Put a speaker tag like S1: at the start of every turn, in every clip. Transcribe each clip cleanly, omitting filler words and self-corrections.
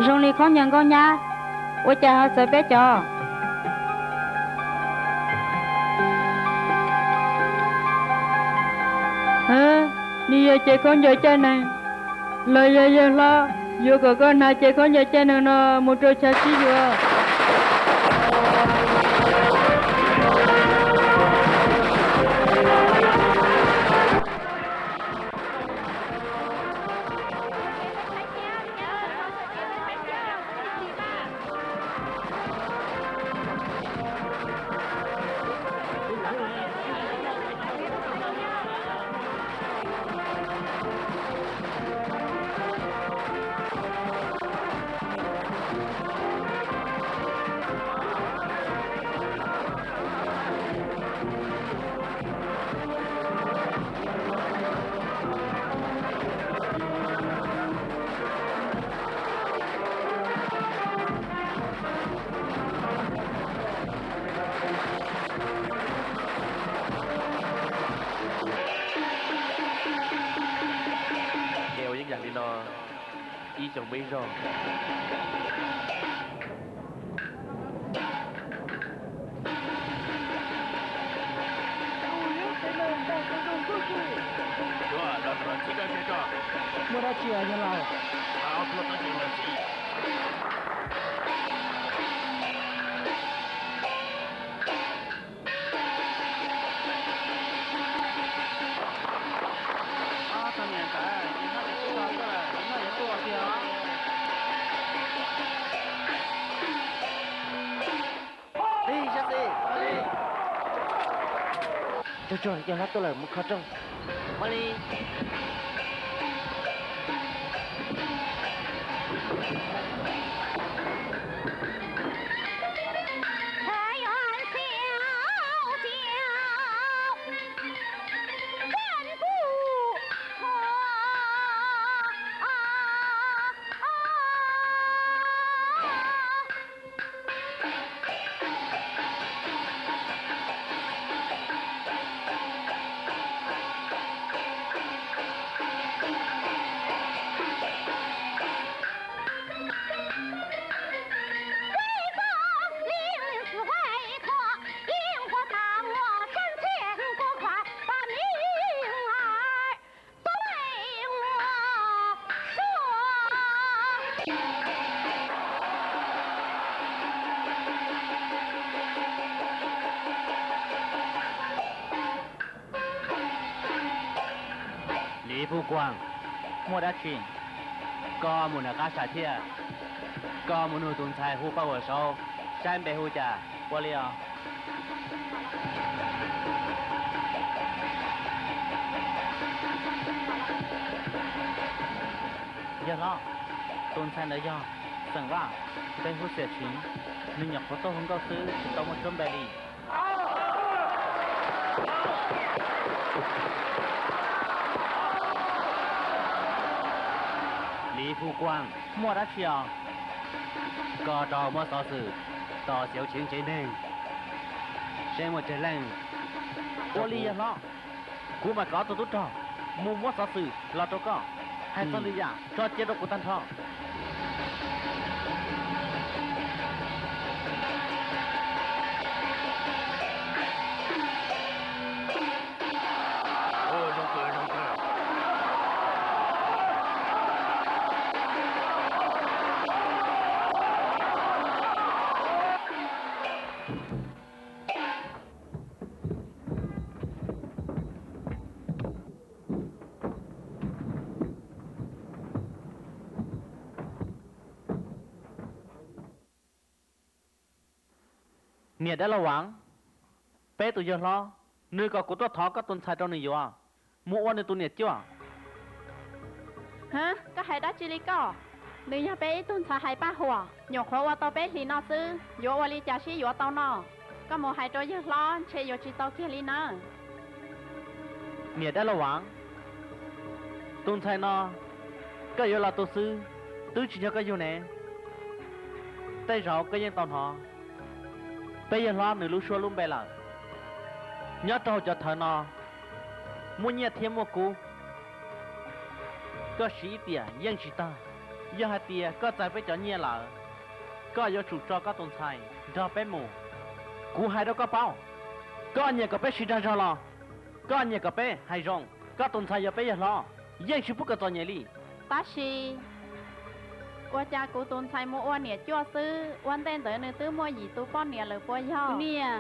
S1: dùng đi con nhận con nha, ôi cha họ sợ bé cho. Đi giờ chơi con giờ chơi này, lời giờ lo, giờ con nào chơi con giờ chơi này nó một trò chơi gì vậy?
S2: Ý chồng bây giờ
S3: mua ra chìa như nào trời cho nó tôi là một khó trông Molly
S2: Lý Phu Quang mua đã chuyện có một là cá xả thiệt có một nụ tuần thái hú bao ở sau sang bề hú trà qua liều giờ lo tuần thái đã do sẵn ra bề hú sẽ chín nhưng nhập có tôi không có xứ tôi một trăm bề đi Lý Phu Quang mua đã chiều có trò mua xó xử tỏ xíu chiến chế nên xem một trời lành ô ly ya lo cú mà có tôi tốt trò mua xó xử lo tôi có hay sao đi giả cho chế độ của tan thọ Nhiệt đã lâu vắng, bé tụi giờ lo, nơi có cú thọ có tuần sai trong này rồi à, mua ăn được tuần nhiệt chưa?
S4: Hả? Có hai đó chỉ lý có, nơi nhà bé tuần sai hai ba hoa, nhổ khóa qua tao bé thì nó sư, vô qua lý trả xí vô tao nó, có một hai trôi giờ lo, chơi vô chỉ tao kia lý nó.
S2: Nhiệt đã lâu vắng, tuần sai nó, cái vô là tôi sư, tôi chỉ cho cái vô nè, tay rõ cái dân tao họ. Bây giờ lo nửa lúc xua luôn bè là nhớ trâu cho thở nó mua nhiệt thêm một cú có sĩ tỉa dân sĩ ta giờ hai tia có tại với cho nhẹ là có yêu chủ cho có tồn tại cho bé mù cú hai đó có bao có nhẹ có bé xí ra cho lo có nhẹ có bé hay rong có tồn tại giờ bé giờ lo yên chỉ bút cái tòa nhẹ đi
S4: 巴西，我家古董菜木我年做事，วันแต่เดินตื้อมัวหยีตู้ป้อนเนี่ยเลยป้อยอ
S1: Nia,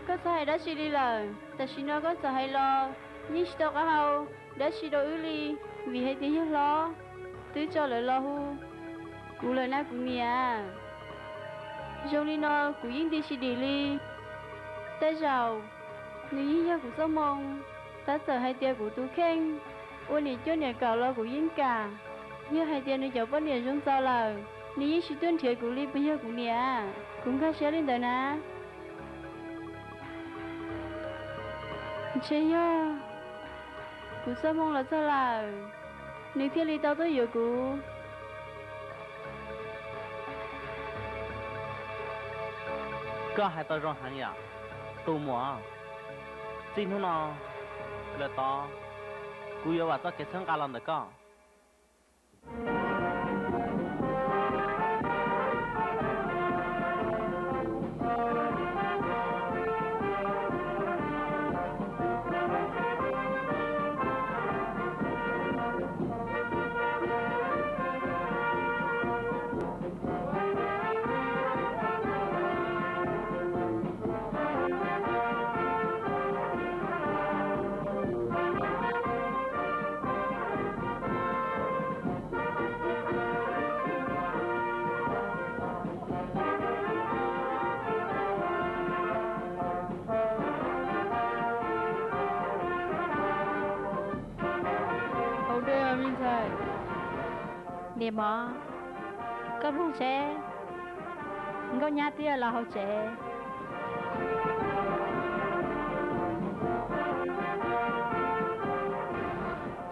S1: có sai đã xí đi lời, ta xí nó có sai lo, nhưng xí đâu có hao, đã xí đâu ư li, vì hay tiếng nhớ lo, tứ cho lời lo hu, cú lời na cú nia, trong đi nó cú yên đi xí đi li, ta giàu, nếu yên nhớ cú sao mong, ta sợ hay tia cú tú khen, ôn này cho nhà cào lo cú yên cả, nhớ hay tia nơi cháu bắt nhà trong sao lời. Nếu chỉ tuân theo của Lý bây giờ cũng nè, cũng khá xéo lên đời nè. Chị ơi, cũng sao mong là sao là, nếu theo Lý tao tới giờ của.
S2: có hai tao rong hàng ya tu mùa xin nó nó là to cú yêu vào tao cái sáng cả lần được có
S1: Hậu đây là mình thầy.
S4: niệm mò, có lúc sẽ, có nhà tia là hậu sẽ.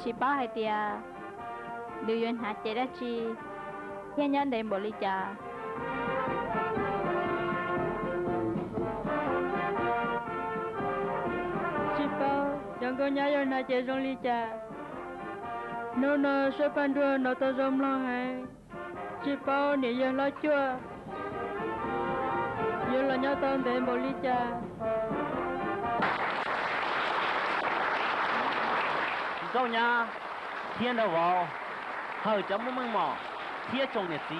S4: Chỉ bảo hai tia, điều duyên hạ chế đã chi, nhân nhân đến bộ lý trà.
S1: Chị bao, chẳng có nhà yêu na chế trong ly trà. Nó sẽ phản đưa nó ta rộng lo hay. Chị bao nếu giờ lo chua. Giờ là nhau tao đến bộ ly trà.
S2: câu nha thiên đâu vào hở chấm một mưng mỏ thiết trong nhiệt gì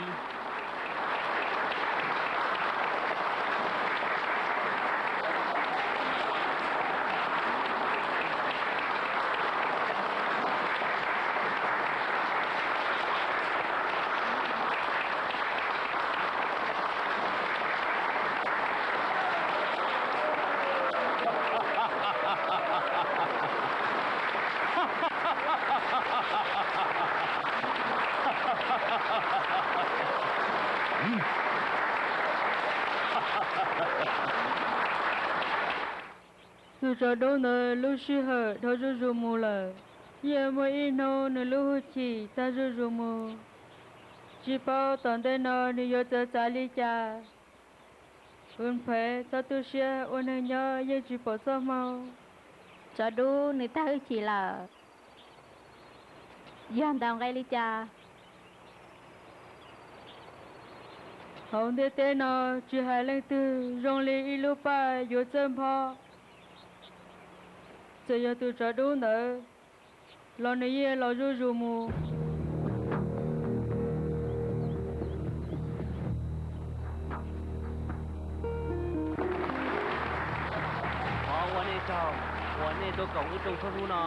S1: Dù cho đâu nè lúc xí hở thôi rủ mù là. Giờ mới in nô nè lúc hút chỉ ta rủ mù. Chị bao tận đây nè nếu giờ chờ trả lý trà. Ôn phải ta tu xe ôn hình nhớ yên chỉ bỏ sao mau.
S4: Cho đu người ta ư chỉ là, dàn đào gây lý trà.
S1: Hồng thế thế nè chỉ hai lần tư rong lý y lô ba yếu chân phó. Giờ giờ tu trả đủ nữa. Lo này ye lo rủ mù.
S2: วันนี้เจ้าวันนี้ตัวเก่าตัวชนูนะ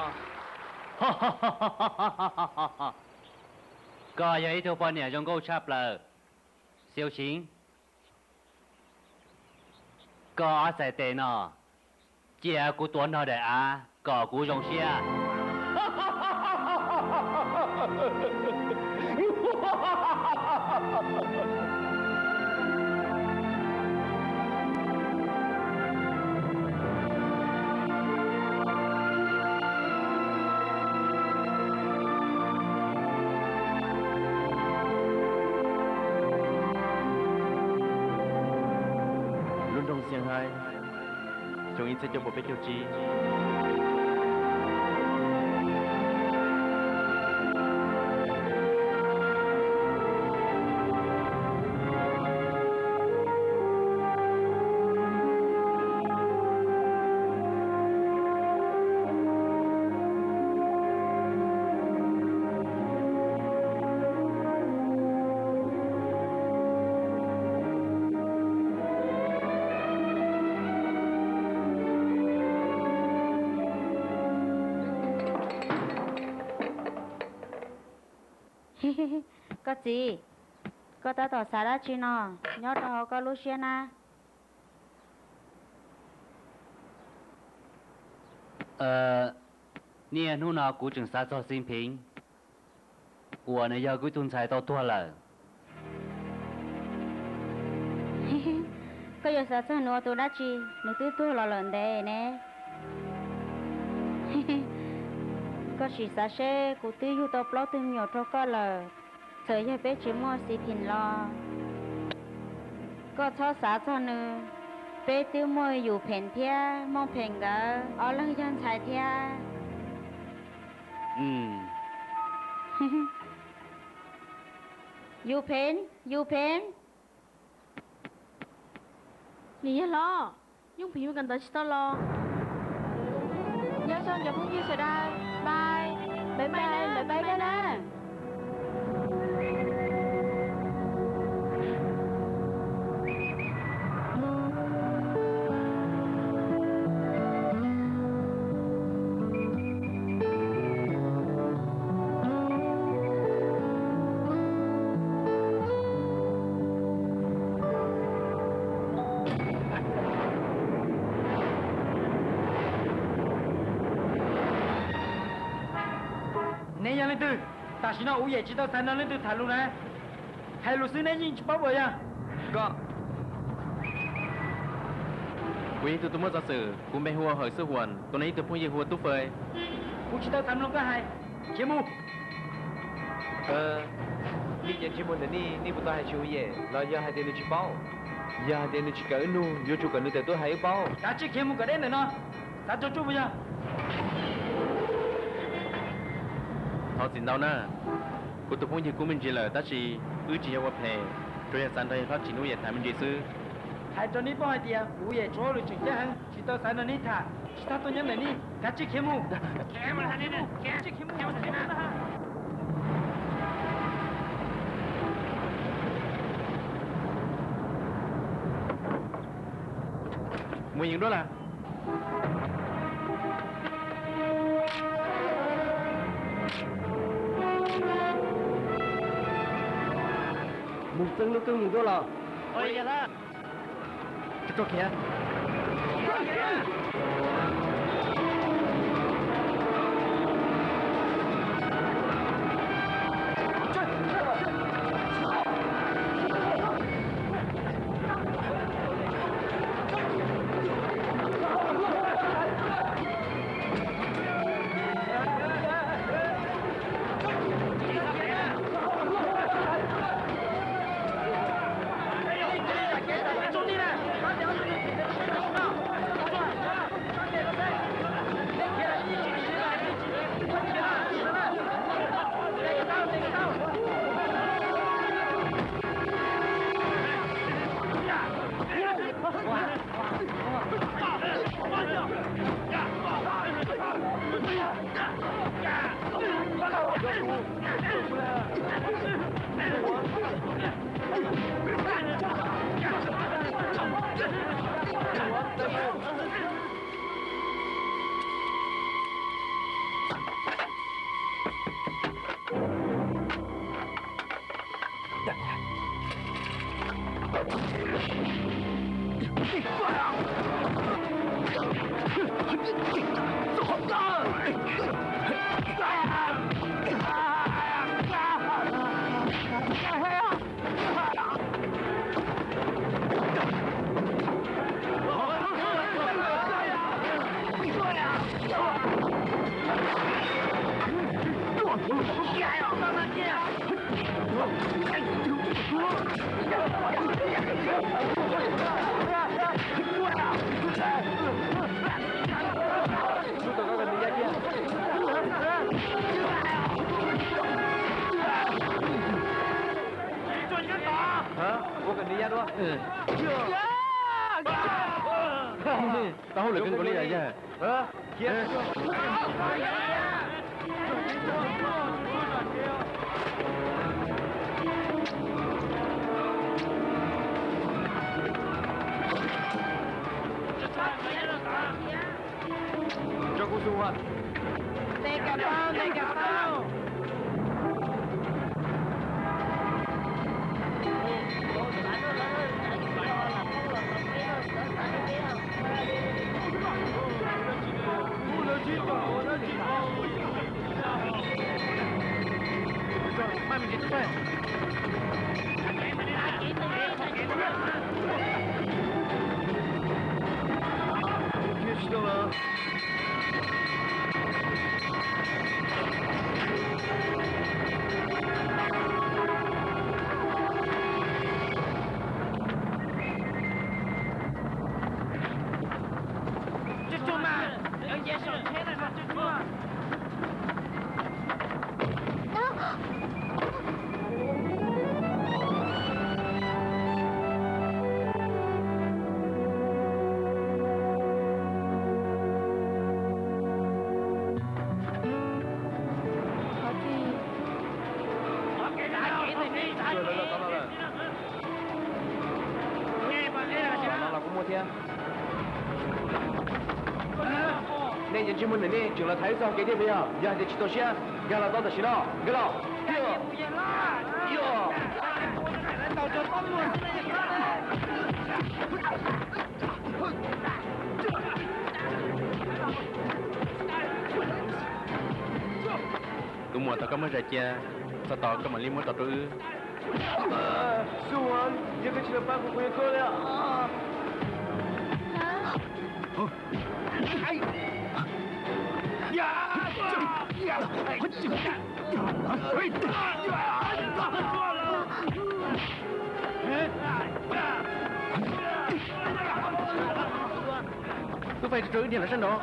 S2: ก็ยังไอ้ตัวปอนเนี่ยยังก็ชับเลยเซียวชิงก็อาศัยเตนอเจ้ากูตัวน่ะเด้อก็กูยงเสีย
S3: luôn trong xiềng hai chúng in sẽ cho một bé kiều chi
S1: có gì có ta tỏ xả ra chi nó nhớ đó có lúc xưa na
S2: nè nu nào cũng chừng xa cho xin平我呢要归总裁到多了
S1: có giờ sao sao nữa tôi đã chi nữa tôi lo lần đấy nè có chỉ sao sẽ cụ tôi yêu tập lo tôi nhiều cho có là sợ giờ bé chỉ mua xí thìn lo có cho sao cho nữa bé tiêu muaอยู่แผ่นเทียมองแผ่นก็เอาเรื่องยันชายเทียอยู่แผ่น
S4: นี่loยุ่งผิวกันตัวชิตlo nhớ cho giờ cũng như sẽ đây bye bye cái đó
S5: nè nhà lên từ ta chỉ nói uống gì chỉ tao thấy nó lên từ thả luôn nè hay luật sư nè nhìn bao giờ ya
S3: có quý tôi mới ra sự cũng bên hùa hỏi sư huấn tôi nói tôi muốn gì hùa túc phơi
S5: cũng chỉ tao thắm luôn cái hay chế mu
S3: đi nhận chế mu này ni bữa tôi hay chịu gì lo giờ hai tiền chỉ bao giờ hai tiền chỉ cỡ nu vô chỗ cỡ nu để tôi hay bao
S5: đã chỉ chế mu cái đấy này nó ta cho chú bây giờ
S3: họ xin đâu nè cô tôi muốn gì của mình chỉ là ta chỉ chỉ vào hè rồi sản đây phát triển nuôi dạy thả mình gì sư
S5: hai cho ní bao hai tiền uống gì cho rồi chừng chứ hăng chỉ tao thấy nó ní thả chỉ tao tôi nhớ này ní đã chỉ chế mu kéo mà này nè kéo chỉ chế mu kéo này nè
S3: mua những đó là
S5: một chân lúc cưng đó là
S2: ôi vậy đó
S3: cái chỗ kia tao không được cưng có lý này nha kia cho cô xuống ạ
S5: này cả tao
S3: 慢点，对。别激动了。那年节目能力进了台上给点不要，你还得去到先，干了到的行了，给了。哟。Tụi mua tao có mấy rải chia, sao tao có mà liên mua tao trừ. Suan, dia kecil apa aku punya kau ya. Tôi phải trừ điểm là sân đó.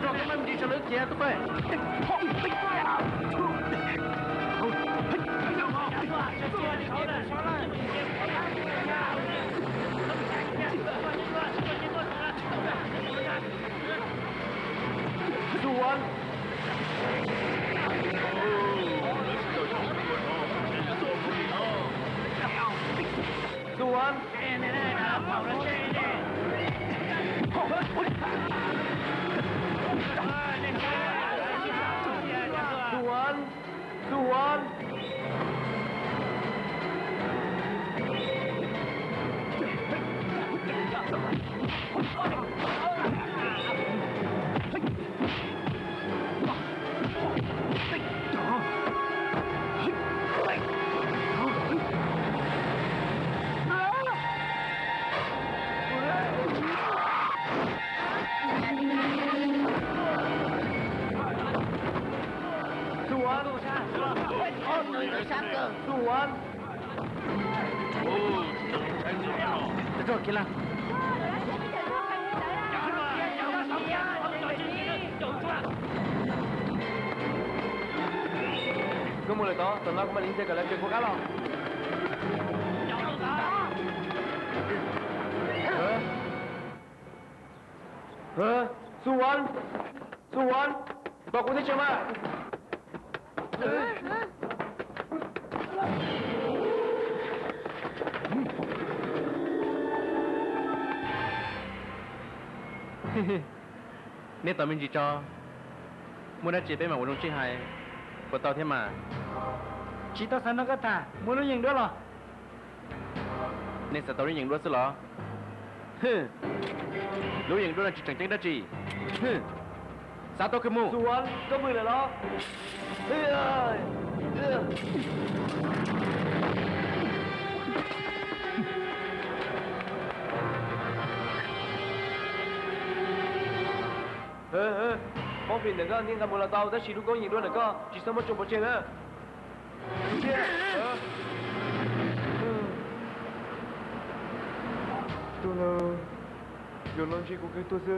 S3: Rồi cái mình đi cho nước kia tôi phải. Suan. Suan. Suan. Suan. Suan. Rồi kia là. Có một lời đó, tụi nó cũng mà liên hệ cả lại chuyện của cá lo. Suan. Suan. Tao cũng thích chưa mà. Nên tao mình chỉ cho muốn đã chỉ bên mà muốn đồng chí hai của tao thế mà
S5: chỉ tao sang nó cái thà muốn nó nhìn đó là
S3: nên sẽ tao đi nhìn đó xí lọ lối nhìn đó là chỉ chẳng tránh đó chỉ sao tao cứ mua
S5: Suan có mười là đó bóng phim này có nhưng mà một là tao đã chỉ đúng có nhìn luôn này có chỉ sao mất chụp một trên nữa tôi là giờ nói chuyện của cái tôi sẽ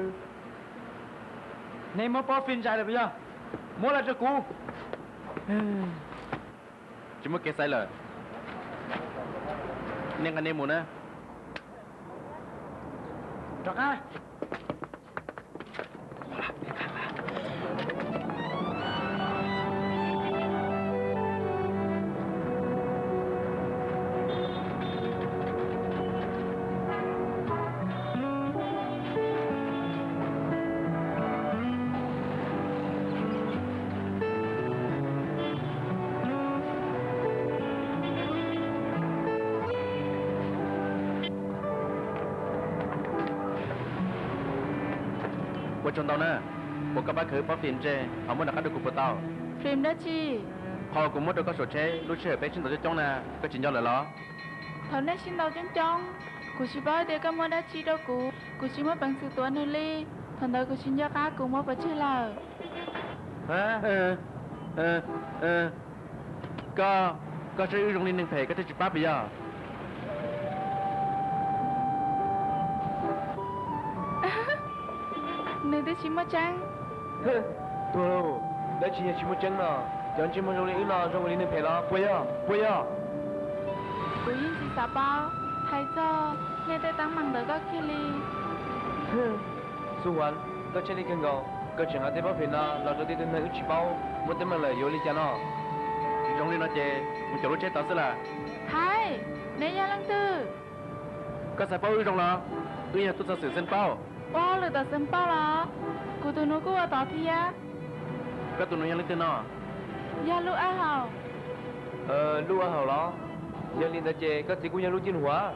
S5: này mà bóng phim dài rồi bây giờ mua là cho cũ
S3: chỉ mất cái sai lời nên anh em muốn á
S5: Trọc ai
S3: 我从到呢，我跟巴克把phiền chế, họ muốn đặt được cục tao.
S1: Phim đó chi?
S3: Họ cũng muốn được có sổ chế, lúc chơi bé trên tàu trong nè, có chuyện do là lo.
S1: Thằng này xin đầu trong, cụ chỉ bảo để cái món đó chi đâu cụ chỉ mới bằng sự tuấn hơn đi, thằng đó cụ xin cho cá cụ mới phải chơi là.
S3: Hả? Có chơi rong lên đường phê, có thể chụp bắp bây giờ.
S1: Nơi đó chỉ mới trắng.
S5: Thôi, đã chỉ là chỉ một chân nào, chẳng chỉ một rong lên nào, rong lên đường phê đó, quay à.
S1: Cụ yên chỉ xả bao, hay cho nghe tay tăng bằng đỡ có kia đi.
S5: Su Hoàn, có chơi đi cần gạo, có chuyện ở đây bao phê nào, là cho đi đến nơi chỉ bao, muốn tới mà lại vô đi cho nó.
S3: Rong lên nó chê, một chỗ lúc chết tao sẽ là.
S1: Hay, nè nhà lăng tư.
S3: Có sao bao rong lo, nhà tôi sẽ xử sân bao.
S1: Bao lửa tao sân bao là, cụ tụi nó cứ ở tao thì á.
S3: Có tụi nó nhà lên tên nó.
S1: Nhà lúc á hào.
S5: Lúc ở hầu đó, nhà linh ta chê, có chỉ cũng nhà lúc trên hóa.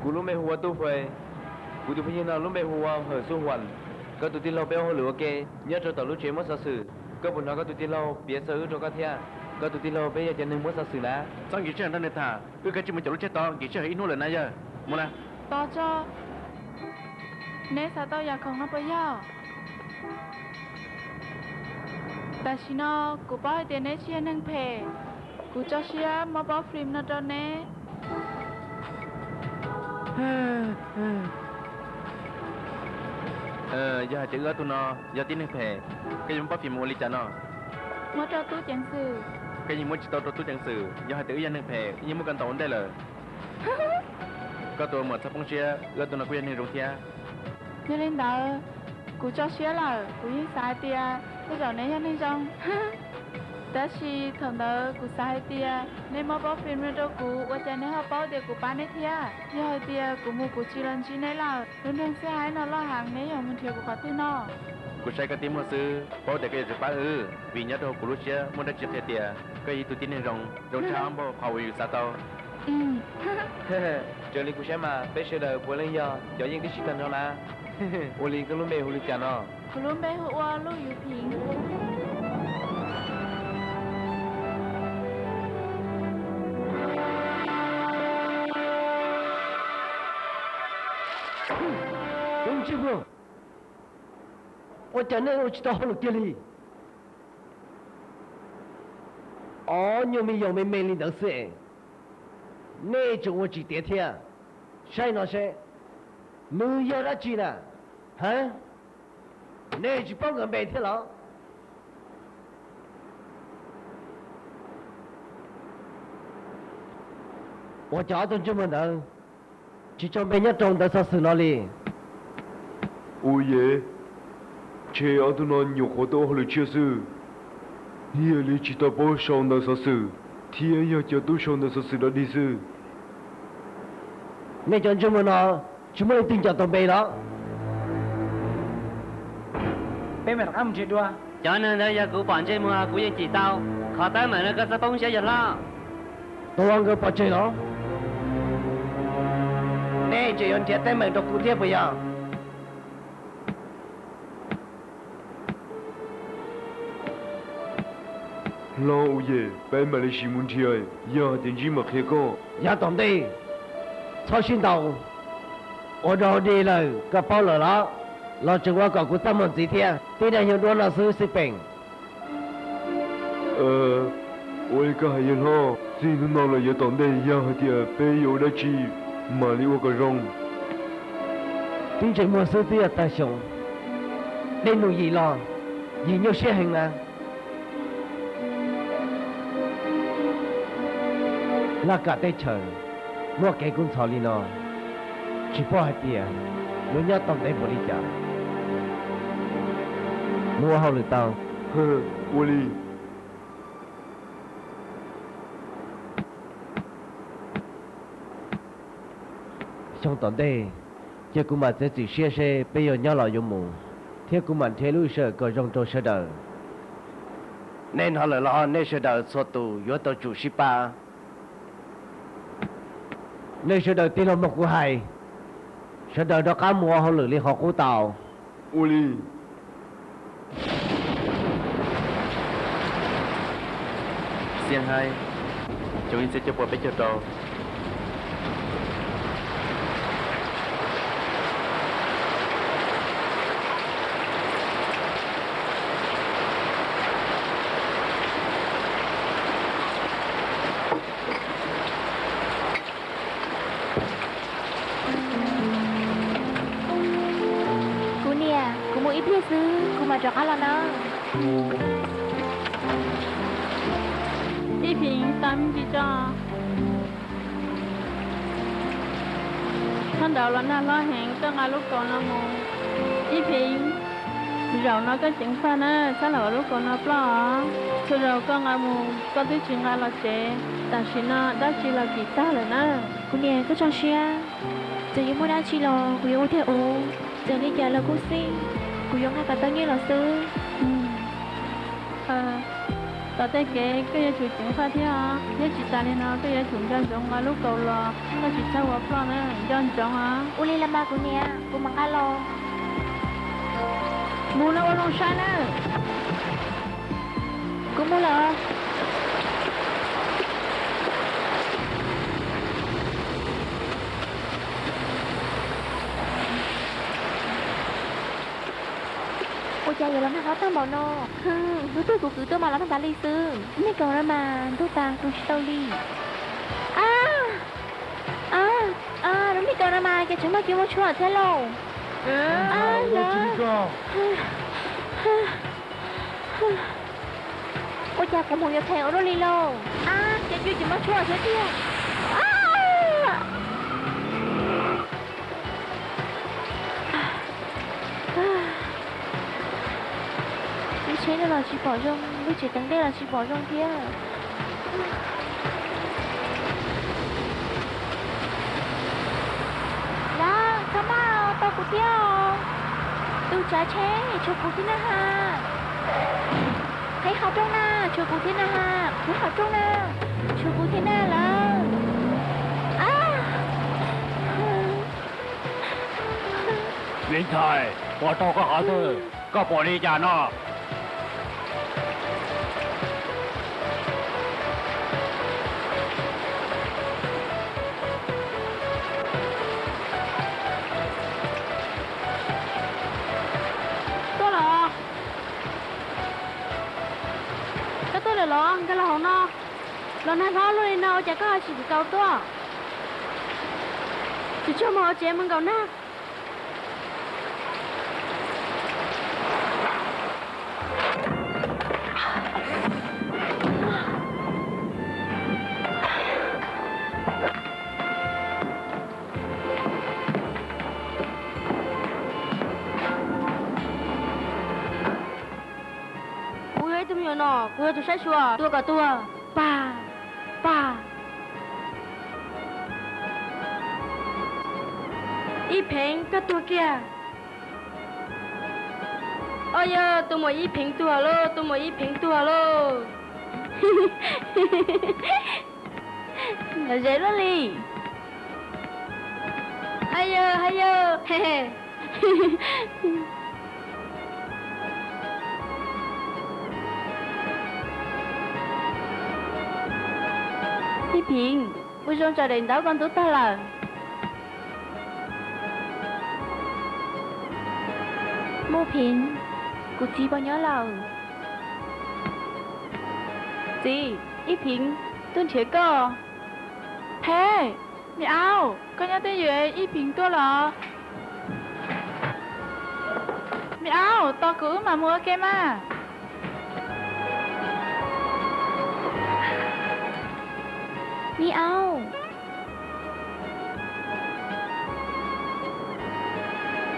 S5: Cú lúc mẹ hùa tu phê, cú tu phê như nào lúc mẹ hùa hở Su Hoàn, có tụi tin lâu béo hơn lửa kê, nhớ cho tao lúc chế mất sao xử, có buồn nói có tụi tin lâu biết sở cho các thia, có tụi tin lâu bây giờ cho nên mất sao xử lá.
S3: Sao nghĩ chuyện đó này thà, cứ cái chuyện một chỗ lúc chết to, nghĩ chuyện ít nô lần này giờ, muốn à?
S1: To cho. Nè sao tao giờ không nó bây giờ. Ta chỉ nó cụ bảo tiền nè chia nâng phê, cụ cho chia mà bảo phim nó cho nè.
S3: Giờ chữ ở tụi nó, giờ tin phê, cái gì muốn bắt phim mua ly chả nó.
S1: Mà cho tôi chẳng xử.
S3: Cái gì muốn chỉ tao tôi chẳng xử, giờ hai tự dân phê, cái gì muốn cần tao ổn đây là. Có tụi một sắp phong chia, gỡ tụi nó quen hình rong thia.
S1: Như lên đó, cụ cho chia là cụ yên sai tia, tôi giờ nè nhân trong. Đó là thằng đó cụ sai tia, nên mà bảo phim rồi cụ, và cho nên họ bảo để cụ bán hết thia. Giờ hai tia cụ mua cụ chỉ lần chỉ này là, lần đường xe hai nó lo hàng này rồi mình thiếu cụ có thứ nó.
S3: Cụ sai cái tiếng mua sư, bảo để cái gì phá vì nhớ đâu cụ lúc chia muốn đã chia thề tia, cái gì tụi tin hình rong cháo bảo hầu yêu sao tao.
S5: Chờ linh cú xem mà, bây giờ của lên giờ, cho những cái chuyện thân là, ô linh cái lúc mẹ hồ linh chả nó.
S1: Cụ luôn bé hữu qua lúc yếu phím.
S5: Đúng chứ không? 我讲的我知道好了点哩。哦，你们有没没领导是？那种我记得天，谁那谁？你要他记呢？哈？那就帮个白天了。我家都这么能，就准备要种到啥时那里？
S6: Ôi ye, che ở tụi nó nhiều khó tổ hồi chia sư. Hier li chỉ ta bao sòng đó sao sư, thì ai cho tôi sòng đó sao sư đó đi sư.
S5: Nên chọn chúng mình nó, chúng mình tin chọn tụi bay đó.
S2: Bé mày làm chuyện đùa. Cho nên đây giờ cụ bọn chơi mua cụ chỉ tao, khó tới mà nó có sao bông sẽ giật lo.
S5: Tôi ăn cái bọn chơi đó. Nên chỉ ăn chết tới mình đâu cụ tiếp bây giờ.
S6: Lo ôi ye, bé mà lấy xí muốn thi ai, giờ tiền gì mà khé co.
S5: Giờ tổng đi, cho xin đầu. Ở đâu đi là cái bao lửa đó, lo chừng qua cả cụ tâm một gì thế, tí này nhiều đứa là sư sĩ bình.
S6: Ôi cái hay lo, gì nó nói là giờ tổng đây giờ thì bé yêu đã chi, mà đi qua cái rong.
S5: Tí chỉ một sư tí là ta sống. Nên nuôi gì lo, gì nhiều xe hình à. Là cả tay trời, mua cái cũng thò đi nó, chỉ bỏ hai tiền, nó nhớ tổng đấy bỏ đi trả, mua hậu lực tao.
S6: Ôi đi.
S5: Trong tổng đây, giờ cũng mà sẽ chỉ xe bây giờ nhớ lại dùng mù, thế cũng mà thế lui sợ có rong trâu sợ đời, nên họ lại lo nên sợ đời số tù, yếu tố chủ sĩ ba. Nên sự đầu tiên là một của hai sẽ đợi đó cá mua họ lử li họ cú tàu.
S6: Uli.
S3: Xiên hai, chúng mình sẽ cho bộ bé cho trò.
S4: Cú nè, cú mua ít bia sư, cú mà chọn ăn là nó.
S1: Y平tám chỉ cho thân đầu là nó lo hẹn cho ngày lúc còn nó mù Y平rồi nó có chuyện pha nữa sao là lúc còn nó lo rồi rồi con ngày mù có thứ chuyện ngày là trẻ但是呢đó chỉ là kỳ ta rồi nữa
S4: Cú nè, cứ cho xia. Giờ yêu mua đa chi lo, cú yêu theo ô. Giờ đi chờ là cú xin. Cú yêu ngay cả tao như là sư.
S1: tao thấy cái chủ chuyện pha thế à nếu chỉ ta lên nó cái chủ cho giống ngày lúc cầu là nó chỉ sao vào plan nữa dân giống à
S4: Uli là ba cú nè, cú mang ăn lo.
S1: mù nó vào luôn sai nữa
S4: Cú mua là. Ôi cha, giờ là nó khó tao bảo nó. Tôi cứ tôi mà nó ta ly sư. Mấy cầu ra mà, tôi tao ly. Đúng mấy cầu ra mà, cái chúng nó kêu một chỗ ở thế lầu. Ôi cha, có một giờ theo đó ly lầu. Cái chuyện chúng nó chỗ ở thế kia. Chế đây là chỉ bỏ rông, với chỉ tính đây là chỉ bỏ rông kia. Đó, come out, tao cũng theo. Tôi trả chế, cho cô thế nào ha. Thấy học trong nào, cho cô thế nào ha. Thấy học trong nào, cho cô thế nào là.
S2: Linh thời, bỏ tao có hỏi thôi, có bỏ đi chả nó.
S1: lo cái là nó nó nó luôn nào chả có chỉ cầu to chỉ cho mà chị em cầu na nó cô tôi sẽ xua tua cả tua ba y平cái tua kia ôi giờ tôi mới y平tua lô tôi mới y平tua lô là dễ lắm đi hay giờ Y平，为什么在领导官都到了？Mô
S4: Phiền, cô chị bao nhớ lâu.
S1: Chị, Y平，tôi trẻ cơ. Thế, mẹ ao, con nhớ tới gì Y平tôi là. Mẹ ao, tao cứ mà mua kem à.
S4: Mi ao.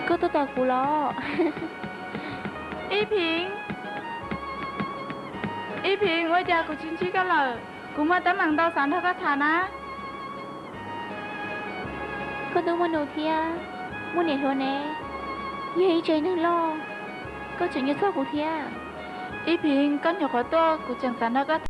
S4: Cô tôi tao cú lo.
S1: Y平, ôi cha của chính trị cả lời. Cũng mà tấm bằng đau sản thôi các thà ná.
S4: Cô tôi mua đồ thia, mua nẻ thôi nè. Vậy trời nâng lo. Cô chẳng nhớ sao của thia.
S1: Y平, con nhỏ của tôi, của chẳng sản thôi các